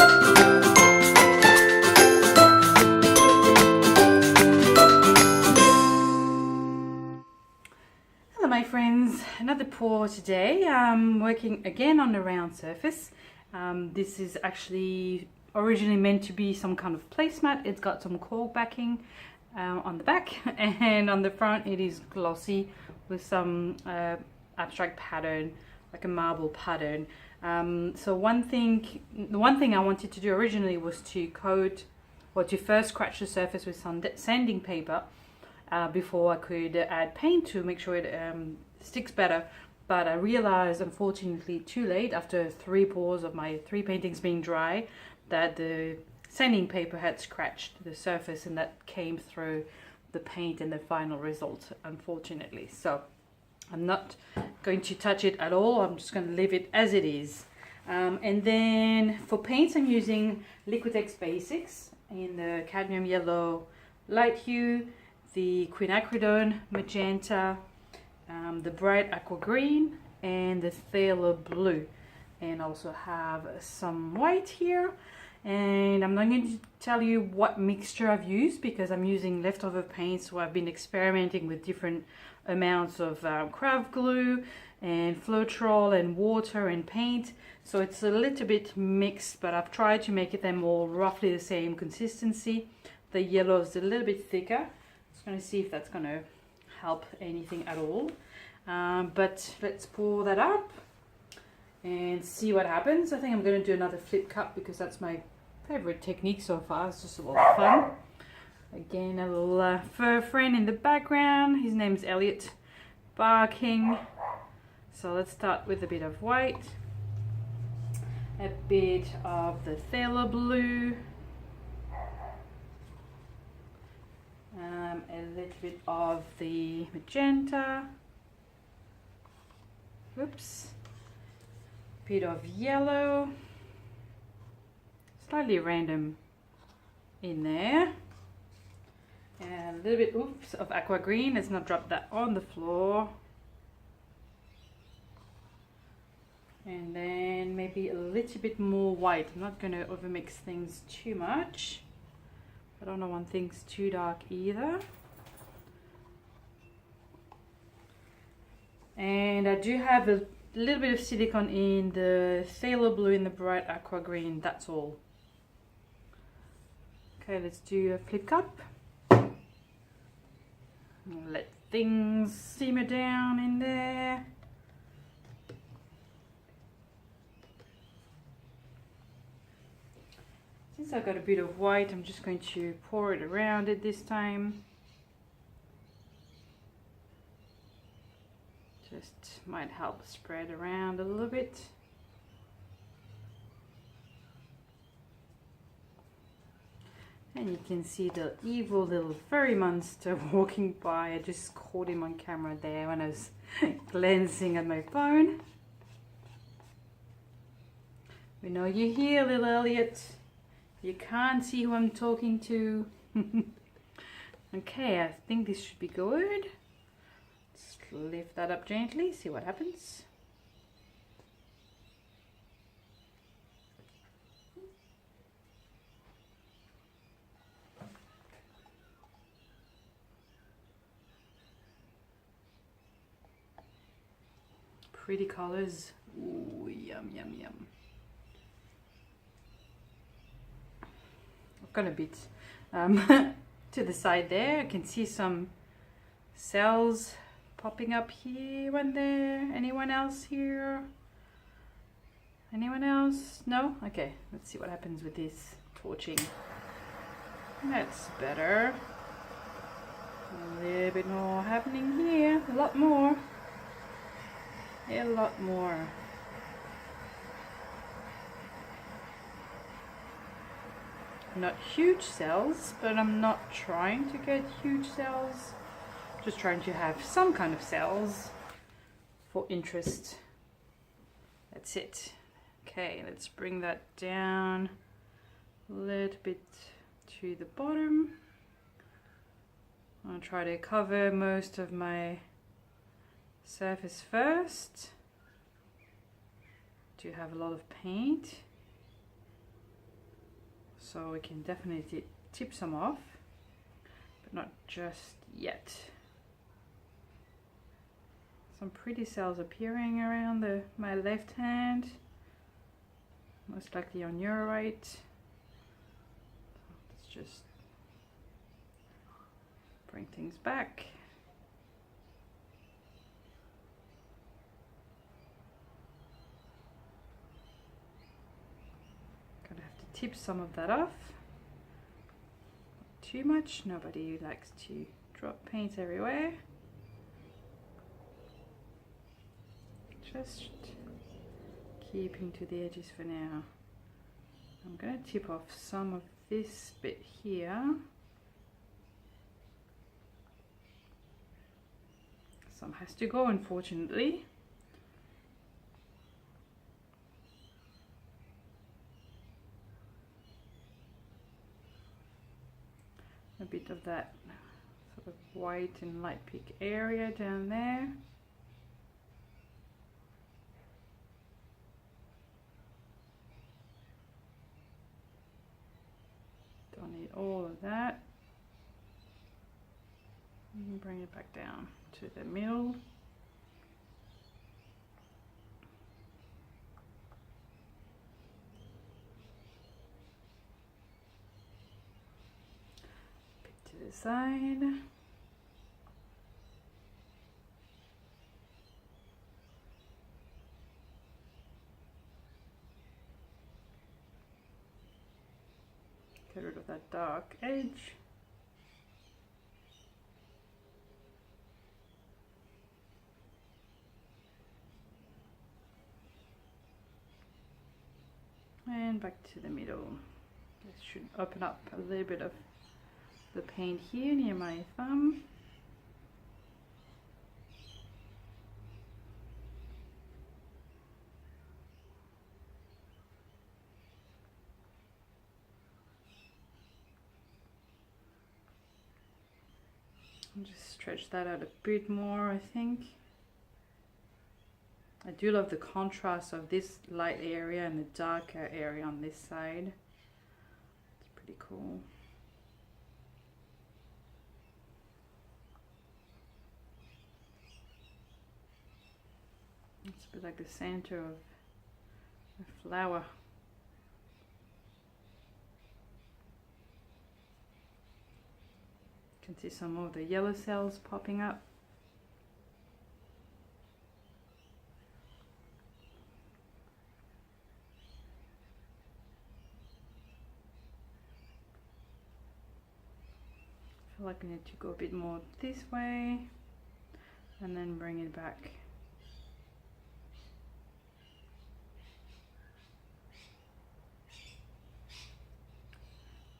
Hello my friends, another pour today. I'm working again on the round surface. This is actually originally meant to be some kind of placemat. It's got some cork backing on the back, and on the front it is glossy with some abstract pattern, like a marble pattern. So the one thing I wanted to do originally was to coat, or to first scratch the surface with some sanding paper before I could add paint to make sure it sticks better. But I realized, unfortunately too late, after 3 pours of my 3 paintings being dry, that the sanding paper had scratched the surface, and that came through the paint and the final result, unfortunately. So I'm not going to touch it at all. I'm just going to leave it as it is. And then for paints, I'm using Liquitex Basics in the cadmium yellow light hue, the quinacridone magenta, the bright aqua green, and the phthalo blue, and also have some white here. And I'm not going to tell you what mixture I've used because I'm using leftover paint, so I've been experimenting with different amounts of craft glue and Floetrol and water and paint, so it's a little bit mixed, but I've tried to make them all roughly the same consistency. The yellow is a little bit thicker. Just going to see if that's going to help anything at all, but let's pour that up and see what happens. I think I'm going to do another flip cup because that's my favorite technique so far. It's just a lot of fun. Again, a little fur friend in the background. His name's Elliot, barking. So let's start with a bit of white, a bit of the phthalo blue, a little bit of the magenta, whoops, bit of yellow, slightly random in there, and a little bit, oops, of aqua green. Let's not drop that on the floor. And then maybe a little bit more white. I'm not going to overmix things too much. I don't want things too dark either. And I do have a little bit of silicone in the phthalo blue and the bright aqua green. That's all. Okay, let's do a flip cup. Let things simmer down in there. Since I've got a bit of white, I'm just going to pour it around it this time. Just might help spread around a little bit. And you can see the evil little furry monster walking by. I just caught him on camera there when I was glancing at my phone. We know you're here, little Elliot. You can't see who I'm talking to. Okay, I think this should be good. Just lift that up gently, see what happens. Pretty colors. Ooh, yum, yum, yum. I've got a bit to the side there. I can see some cells popping up here and there. Anyone else here? Anyone else? No? Okay, let's see what happens with this torching. That's better. A little bit more happening here. A lot more. A lot more. Not huge cells, but I'm not trying to get huge cells. Just trying to have some kind of cells for interest. That's it. Okay, let's bring that down a little bit to the bottom. I'll try to cover most of my surface first. Do have a lot of paint. so we can definitely tip some off, but not just yet. Some pretty cells appearing around my left hand, most likely on your right. Let's just bring things back. Gonna have to tip some of that off. Not too much, nobody likes to drop paint everywhere. Just keeping to the edges for now. I'm going to tip off some of this bit here. Some has to go, unfortunately. A bit of that sort of white and light pink area down there. Don't need all of that. And bring it back down to the middle. Bit to the side. Get rid of that dark edge. And back to the middle. This should open up a little bit of the paint here near my thumb. And just stretch that out a bit more, I think. I do love the contrast of this light area and the darker area on this side. It's pretty cool. It's a bit like the center of a flower. You can see some of the yellow cells popping up. I feel like I need to go a bit more this way and then bring it back.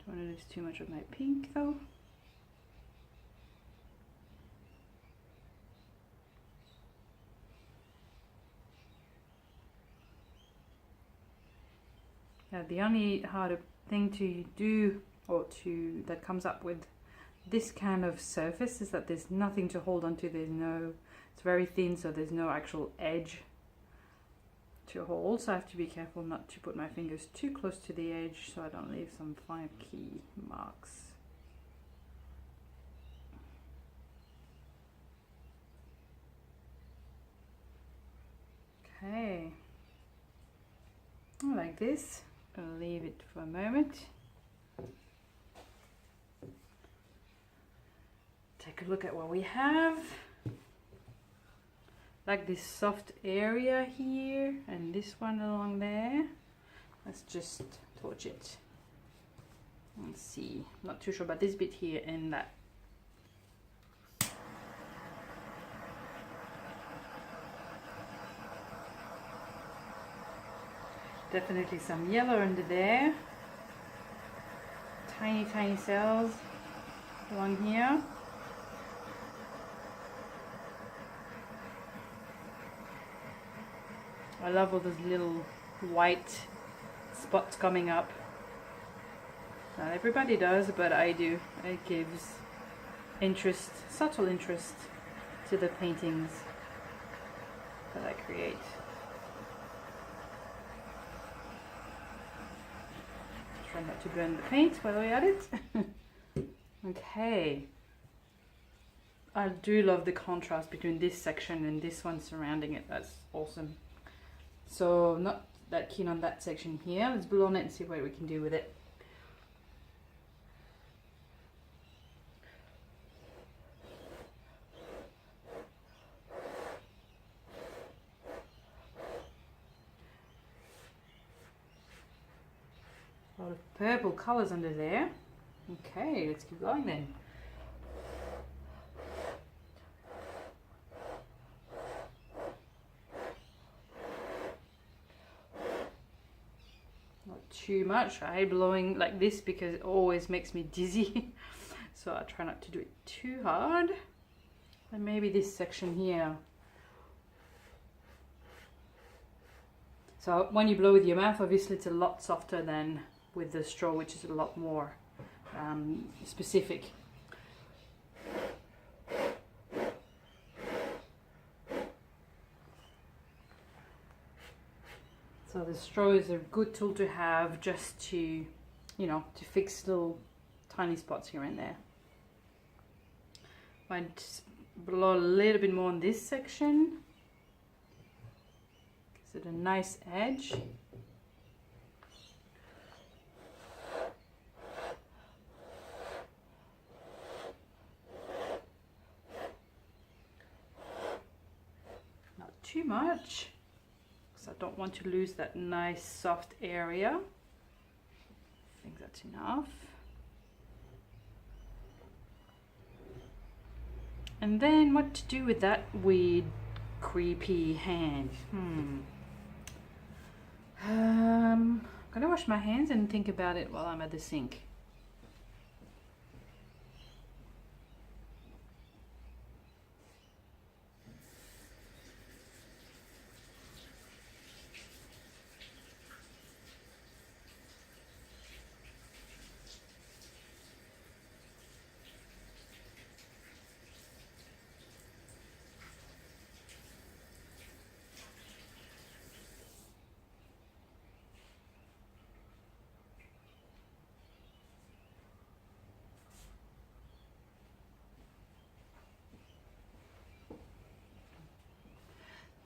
Don't want to lose too much of my pink though. The only hard thing to do that comes up with this kind of surface is that there's nothing to hold onto. It's very thin, so there's no actual edge to hold. So I have to be careful not to put my fingers too close to the edge so I don't leave some funky marks. Okay, like this. I'll leave it for a moment. Take a look at what we have. Like this soft area here and this one along there. Let's just torch it and see. I'm not too sure about this bit here and that. Definitely some yellow under there. Tiny cells along here. I love all those little white spots coming up. Not everybody does, but I do. It gives interest, subtle interest to the paintings that I create. Try not to burn the paint while we're at it. Okay. I do love the contrast between this section and this one surrounding it. That's awesome. So not that keen on that section here. Let's blow on it and see what we can do with it. A lot of purple colours under there. Okay, let's keep going then. Not too much. I hate blowing like this because it always makes me dizzy. So I try not to do it too hard. And maybe this section here. So when you blow with your mouth, obviously it's a lot softer than with the straw, which is a lot more specific. So the straw is a good tool to have just to, you know, to fix little tiny spots here and there. Might blow a little bit more on this section. Gives it a nice edge. Not too much, because I don't want to lose that nice soft area. I think that's enough. And then what to do with that weird, creepy hand? I'm gonna wash my hands and think about it while I'm at the sink.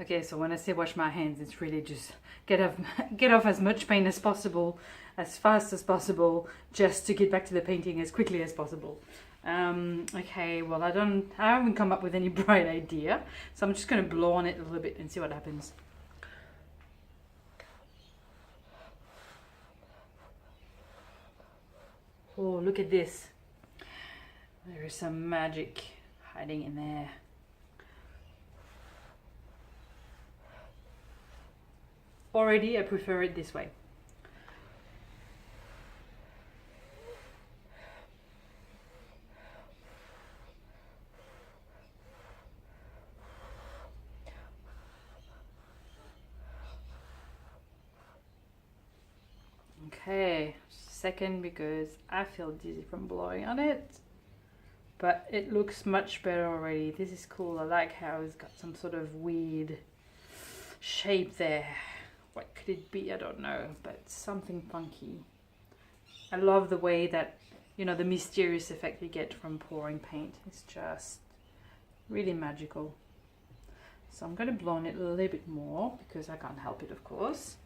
Okay, so when I say wash my hands, it's really just get off as much paint as possible, as fast as possible, just to get back to the painting as quickly as possible. Okay, well I haven't come up with any bright idea, so I'm just going to blow on it a little bit and see what happens. Oh, look at this. There is some magic hiding in there. Already, I prefer it this way. Okay, second because I feel dizzy from blowing on it, but it looks much better already. This is cool. I like how it's got some sort of weird shape there. What could it be? I don't know, but something funky. I love the way that, you know, the mysterious effect you get from pouring paint. It's just really magical. So I'm going to blow on it a little bit more because I can't help it, of course.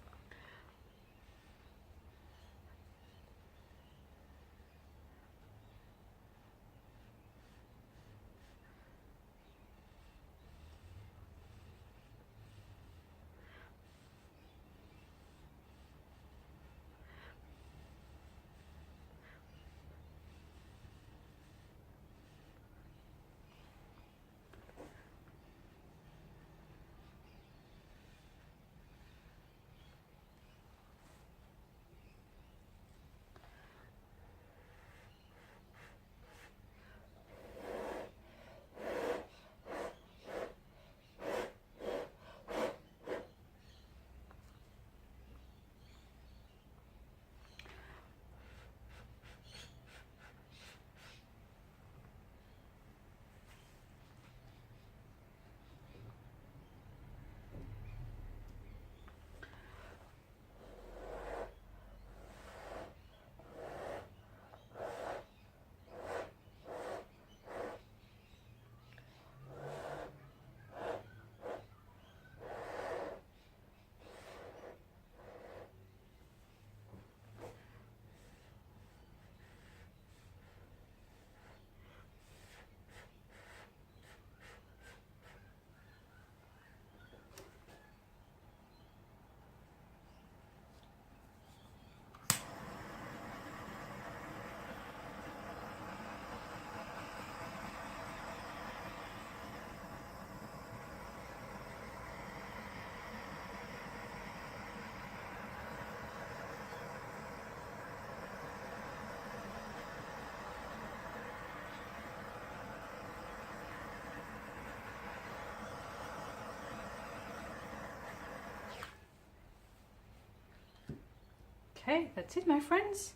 Okay, that's it, my friends.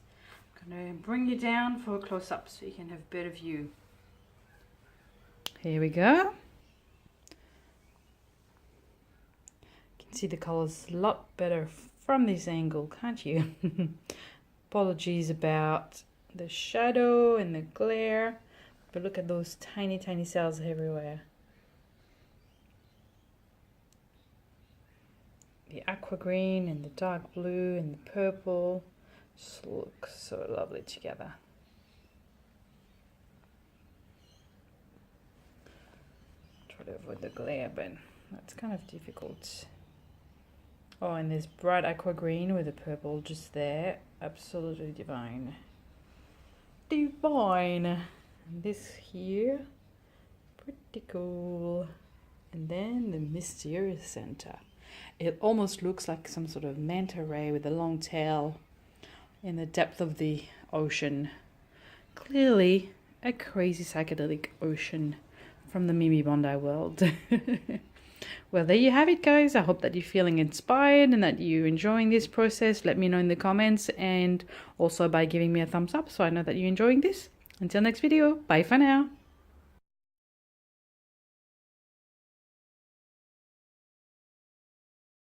I'm going to bring you down for a close-up so you can have a better view. Here we go. You can see the colors a lot better from this angle, can't you? Apologies about the shadow and the glare, but look at those tiny, tiny cells everywhere. The aqua green and the dark blue and the purple just look so lovely together. Try to avoid the glare, but that's kind of difficult. Oh, and there's bright aqua green with the purple just there. Absolutely divine. Divine. And this here, pretty cool. And then the mysterious center. It almost looks like some sort of manta ray with a long tail in the depth of the ocean. Clearly a crazy psychedelic ocean from the Mimi Bondi world. Well, there you have it, guys. I hope that you're feeling inspired and that you're enjoying this process. Let me know in the comments, and also by giving me a thumbs up so I know that you're enjoying this. Until next video, bye for now.